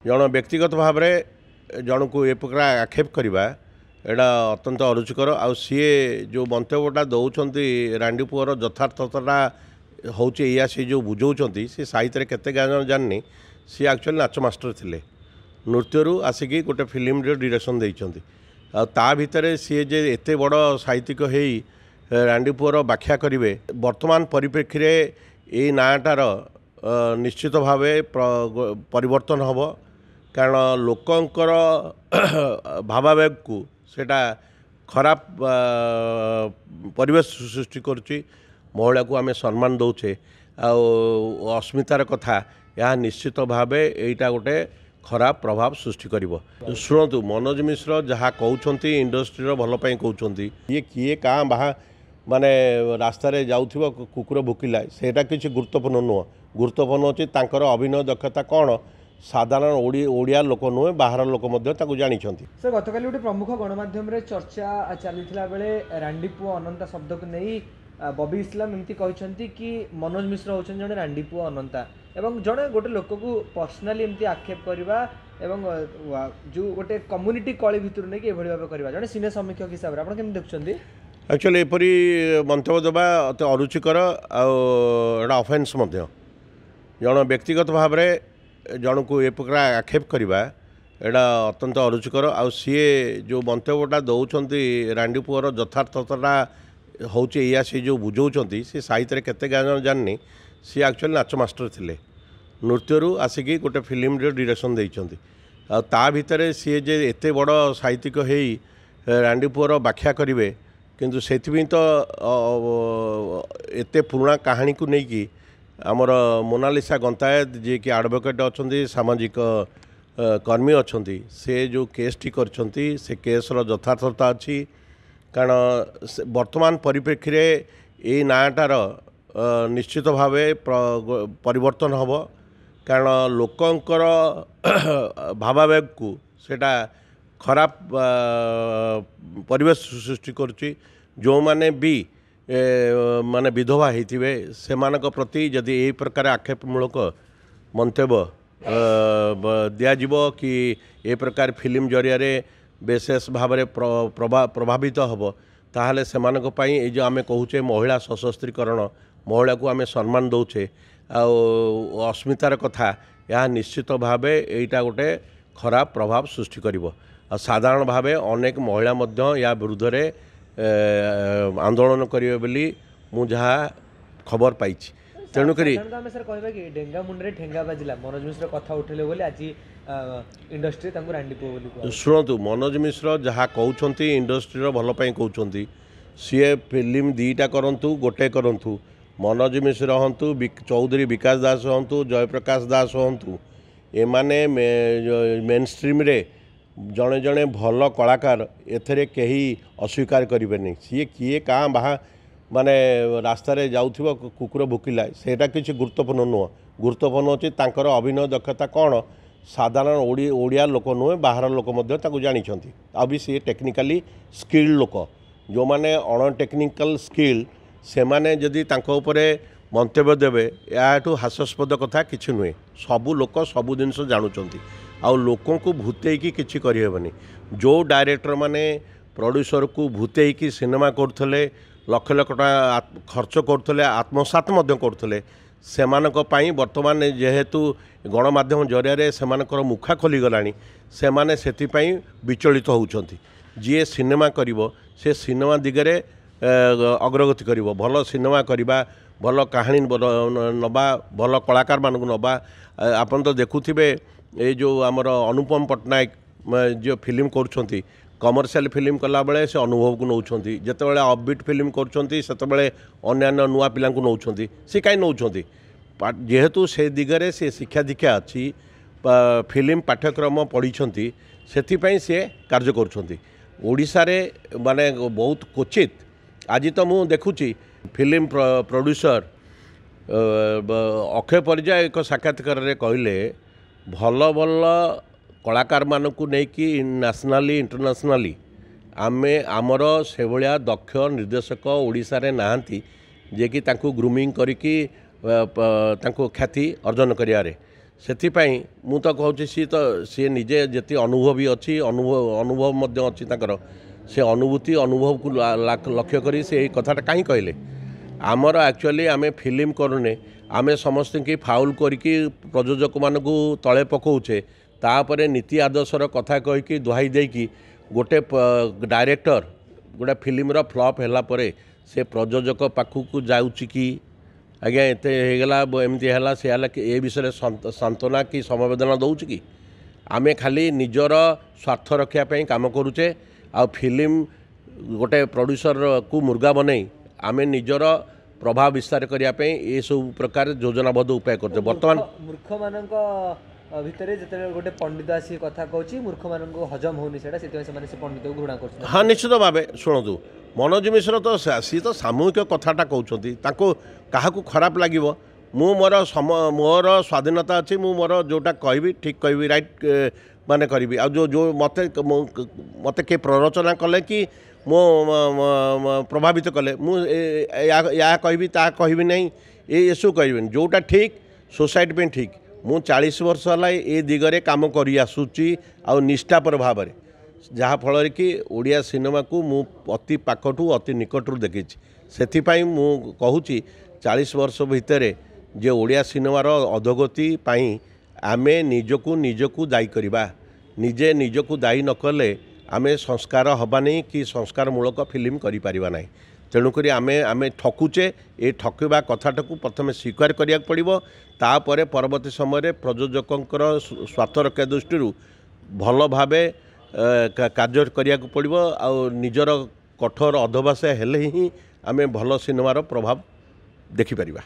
जन व्यक्तिगत भाव में जन को ए प्रकार आक्षेप करवा एटा अत्यंत अरुचिकर आ सी जो मंतव्यटा दौरान रांडीपुअर यथार्थता हूँ या सी जो बुझाऊँ सी साहित्य केते ज्ञान जाननी सी एक्चुअली नाच मास्टर थिले नृत्यरू आसिकी गोटे फिल्म डायरेक्शन देइछंती ता भितर सी जे एते बड़ साहित्यिक हेई रांडीपुअर व्याख्या करेंगे वर्तमान परिप्रेक्षी में ये नाटार निश्चित भाव परिवर्तन हम कारण लोकंकर भावावेग को सेटा खराब परिवेश सृष्टि करुच्ची महिला को आम सम्मान दौचे अस्मितार कथा यह निश्चित भाव यहीटा गोटे खराब प्रभाव सृष्टि कर शुणु मनोज मिश्र जहाँ कहते इंडस्ट्री भलपाई कहते ये किए क्या बाहा माने रास्तार जाऊँ कुकुर भुकिला सेटा किसी गुरुत्वपूर्ण नुह गुरुत्वपूर्ण अच्छी तांकर अभिनय दक्षता कौन साधारण ओडिया लोक नुहे बाहर लोक जानी सर गतकाली गोटे प्रमुख गणमाध्यम चर्चा चलता बेले रांडीपुओ अनंता शब्द को नहीं बबी इस्लाम एमती कहते कि मनोज मिश्र होचन जड़े रांडीपुओ अनंता एवं जड़े गोटे लोक को पर्सनाली एमती आक्षेप करवा एवं जो गोटे कम्युनिटी कली भितर नहीं भाव करवा जड़े सिने समीक्षक हिसाब से आप देखते एक्चुअली एपरी मंतव्य देवा अति अरुचिकर आटा अफेन्स जन व्यक्तिगत भाव में जन को ए प्रकार आक्षेप करवा एटा अत्यंत अरुचिकर आ सी जो मंतव्यटा दौरान रांडीपुअर यथार्थता हूँ या सी जो बुझाऊँ सी साहित्य केते ज्ञान जाननी सी एक्चुअली नाच मास्टर थिले नृत्यरू आसिकी गोटे फिल्म डायरेक्शन देइछंती ता भितर सी जे एते बड़ साहित्यिक हेई रांडीपुअर व्याख्या करेंगे किंतु से तो एते पुराना कहानी को लेकिन आमर मोनालिसा गंतायत जी कि एडवोकेट अच्छा सामाजिक कर्मी अच्छा से जो केस टी करछंती से केस्र यथार्थता अच्छी कारण वर्तमान परिप्रेक्षी में ये नाटार निश्चित भाव परिवर्तन हम कारण लोकंकर भावावेग को सेटा खराब परिवेश सृष्टि करुच्ची जो माने भी माने विधवा होते से प्रति जदि यही प्रकार आक्षेपमूलक मंतव्य दिज्व कि ए प्रकार फिल्म जरिया विशेष भाव में प्रभावित हम ताहले से जो आम कहूचे महिला सशस्त्रीकरण महिला को आम सम्मान दौचे अस्मितार कथा यह निश्चित भाव यहीटा गोटे खराब प्रभाव सृष्टि कर साधारण भाव अनेक महिला या विरुद्ध रे आंदोलन करेंगे बोली मुझा खबर पाई तेणुक डेंगा मुंडे ठेंगा बाजिला मनोज मिश्र कथा उठेले बोली आज इंडस्ट्री रांडीपुओ शुणु मनोज मिश्र जहाँ कहते इंडस्ट्री भलपाई कहते सी फिल्म दीटा करूँ गोटे करूँ मनोज मिश्र हूँ चौधरी विकास दास हूँ जयप्रकाश दास हूँ एमाने मेन स्ट्रीम रे जड़े जड़े भल कलाकार एथरे कहीं अस्वीकार करेंगे सी किए क्या बाहा माने रास्तार जाऊँ कुकुर भुकिला सेटा किसी गुरुत्वपूर्ण नुह गुरुत्वपूर्ण अच्छी तांकर अभिनय दक्षता कौन साधारण ओडिया लोक नुहे बाहर लोक जानी आ भी सी टेक्निकाली स्किल्ड लोक जो माने अण टेक्निकल स्किल से माने जदि तांको उपरे मंतव्य देवे याठू हास्यास्पद कथा किसी नुहे सबू लोक सबू जिनस जानुंट आउ लोकों को भूतेकी किसी करेबनी जो डायरेक्टर माने प्रोड्यूसर को भूतेकी सिनेमा करते लक्ष लक्ष टाँह खर्च करते आत्मसात करते से बर्तमान जेहेतु गणमाध्यम जरिया से मुखा खोलीगला से विचलित होती जी सिनेमा करिवो से सिनेमा दिगरे अग्रगति करिवो भल सिनेमा करवा भल कहानी नवा भल कलाकार मानक नवा आपन तो देखुथिबे ये जो आमर अनुपम पट्टनायक जो फिल्म करुँच कमर्शियल फिल्म कला बेले से अनुभव को नौकरी जितेबाला अपबिट फिल्म करुँचे अन्य नुआ पिला नौकरी सी कहीं नौकरी जेहेतु से दिगरे से शिक्षा दीक्षा अच्छी फिल्म पाठ्यक्रम पढ़ी से सी कार्य करुँचे माने बहुत क्वचित आज तो मुझे देखुची फिल्म प्रोड्यूसर अक्षय परिजा एक साक्षात्कार कहले भल भल कलाकार मानक नहीं नेशनली इंटरनेशनली आमे आमर से भाया दक्ष निर्देशक ओडिशा रे नाहांती जे कि तांको ग्रूमिंग करिकी तांको ख्याति अर्जन करियारे ସେଥିପାଇଁ ମୁଁ ତ କହୁଛି ସିଏ ନିଜେ ଯେତେ ଅନୁଭବୀ ଅଛି ଅନୁଭବ ମଧ୍ୟ ଅଛି ତାଙ୍କର ସେ ଅନୁଭୂତି ଅନୁଭବକୁ ଲକ୍ଷ୍ୟ କରି ସେ ଏଇ କଥାଟା କାହିଁ କହିଲେ ଆମର ଆକ୍ଚୁଆଲି ଆମେ ଫିଲ୍ମ କରୁନେ ଆମେ ସମସ୍ତଙ୍କୁ ଫାଉଲ୍ କରିକି ପ୍ରଯୋଜକମାନଙ୍କୁ ତଳେ ପକାଉଛେ ତାପରେ ନୀତି ଆଦର୍ଶର କଥା କହିକି ଦୁହାଇ ଦେଇକି ଗୋଟେ ଡାଇରେକ୍ଟର ଗୋଟେ ଫିଲ୍ମର ଫ୍ଲପ୍ ହେଲା ପରେ ସେ ପ୍ରଯୋଜକ ପାଖକୁ ଯାଉଛି କି ଆଜ୍ଞା ଏତେ ହେଇଗଲା ଏମିତି ହେଲା ସେ ହେଲା କି ଏ ବିଷୟରେ ସାନ୍ତ୍ୱନା କି ସମବେଦନା ଦେଉଛି କି ଆମେ ଖାଲି ନିଜର ସ୍ୱାର୍ଥ ରଖିବା ପାଇଁ କାମ କରୁଛେ ଆଉ ଫିଲ୍ମ ଗୋଟେ ପ୍ରଡ୍ୟୁସରକୁ ମୁର୍ଗା ବନେଇ ଆମେ ନିଜର ପ୍ରଭାବ ବିସ୍ତାର କରିବା ପାଇଁ ଏସବୁ ପ୍ରକାର ଯୋଜନାବଦ୍ଧ ଉପାୟ କରୁଛେ ବର୍ତ୍ତମାନ ମୂର୍ଖମାନଙ୍କ ଭିତରେ ଯେତେବେଳେ ଗୋଟେ ପଣ୍ଡିତ ଆସି କଥା କହୁଛି ମୂର୍ଖମାନଙ୍କୁ ହଜମ ହେଉନି ସେଇଟା ସେଥିପାଇଁ ସେମାନେ ସେ ପଣ୍ଡିତକୁ ଘୃଣା କରୁଛନ୍ତି ହଁ ନିଶ୍ଚିତ ଭାବେ ଶୁଣନ୍ତୁ ମନୋଜ ମିଶ୍ର ତ ସିଏ ତ ସାମୂହିକ କଥାଟା କହୁଛନ୍ତି ତାଙ୍କୁ କାହାକୁ ଖରାପ ଲାଗିବ ମୁଁ ମୋର ସ୍ୱାଧୀନତା ଅଛି ମୁଁ ମୋର ଯେଉଁଟା କହିବି ଠିକ୍ କହିବି ରାଇଟ୍ ମାନେ କରିବି ଆଉ ଯେଉଁ ମୋତେ କିଏ ପ୍ରରୋଚନା କଲେ କି ମୁଁ ପ୍ରଭାବିତ କଲେ ମୁଁ ଏହା କହିବି ତାହା କହିବି ନାହିଁ ଏସବୁ କହିବିନି ଯେଉଁଟା ଠିକ୍ ସୋସାଇଟି ପାଇଁ ଠିକ୍ ମୁଁ 40 ବର୍ଷ ହେଲା ଏ ଦିଗରେ କାମ କରି ଆସୁଛି ଆଉ ନିଷ୍ଠାପର ଭାବରେ ଯାହାଫଳରେ କି ଓଡ଼ିଆ ସିନେମାକୁ ମୁଁ ଅତି ପାଖଠୁ ଅତି ନିକଟରୁ ଦେଖିଛି ସେଥିପାଇଁ ମୁଁ କହୁଛି 40 ବର୍ଷ ଭିତରେ ଯେ ଓଡ଼ିଆ ସିନେମାର ଅଧୋଗତି ପାଇଁ ଆମେ ନିଜକୁ ଦାୟୀ କରିବା ନିଜେ ନିଜକୁ ଦାୟୀ ନ କଲେ ଆମେ ସଂସ୍କାର ହେବାନି କି ସଂସ୍କାରମୂଳକ ଫିଲ୍ମ କରିପାରିବା ନାହିଁ ତେଣୁକରି ଆମେ ଠକୁଛେ ଏ ଠକିବା କଥାଟାକୁ ପ୍ରଥମେ ସ୍ୱୀକାର କରିବାକୁ ପଡ଼ିବ ତାପରେ ପରବର୍ତ୍ତୀ ସମୟରେ ପ୍ରଯୋଜକଙ୍କର ସ୍ୱାର୍ଥ ରକ୍ଷା ଦୃଷ୍ଟିରୁ ଭଲ ଭାବେ କାର୍ଯ୍ୟ କରିବାକୁ ପଡ଼ିବ ଆଉ ନିଜର କଠୋର ଅଧବାସ ହେଲେ ହିଁ ଆମେ ଭଲ ସିନେମାର ପ୍ରଭାବ ଦେଖିପାରିବା।